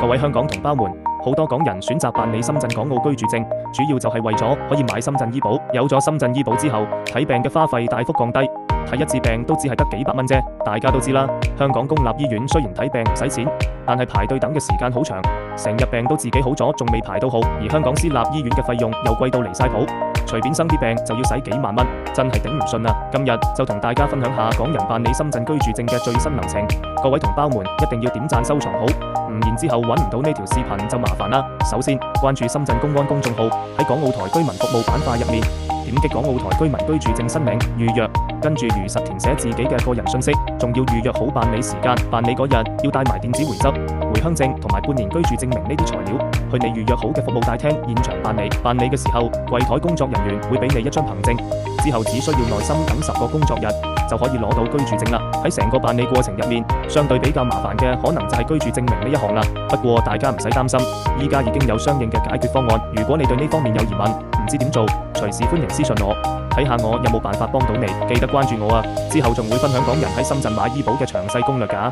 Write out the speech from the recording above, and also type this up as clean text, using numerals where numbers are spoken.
各位香港同胞們，好多港人選擇辦理深圳港澳居住證，主要就係為咗可以買深圳醫保。有咗深圳醫保之後，睇病嘅花費大幅降低，睇一次病都只係得幾百蚊啫。大家都知啦，香港公立醫院雖然睇病唔使錢，但係排隊等嘅時間好長，成日病到自己好咗仲未排到號，而香港私立醫院嘅費用又貴到離晒譜，隨便生啲病就要使幾萬蚊，真係頂唔順啊！今日就同大家分享下港人辦理深圳居住證嘅最新流程，各位同胞們一定要點讚收藏好，唔然之後揾唔到呢條視頻就麻煩啦。首先關注深圳公安公眾號，喺港澳台居民服務板塊入面點擊港澳台居民居住證申領預約，跟住如實填寫自己嘅個人信息，仲要預約好辦理時間。辦理嗰日要帶埋電子回執、回鄉證同埋半年居住證明呢啲材料，去你預約好嘅服務大廳現場辦理。辦理嘅時候，櫃台工作人員會俾你一張憑證，之後只需要耐心等10個工作日就可以攞到居住證啦。喺成個辦理過程入面，相對比較麻煩嘅可能就係居住證明呢一項啦。不過大家唔使擔心，依家已經有相應嘅解決方案。如果你對呢方面有疑問，唔知點做，隨時歡迎私信我，睇下我有冇辦法幫到你。記得關注我啊，之後仲會分享港人喺深圳買醫保嘅詳細攻略㗎。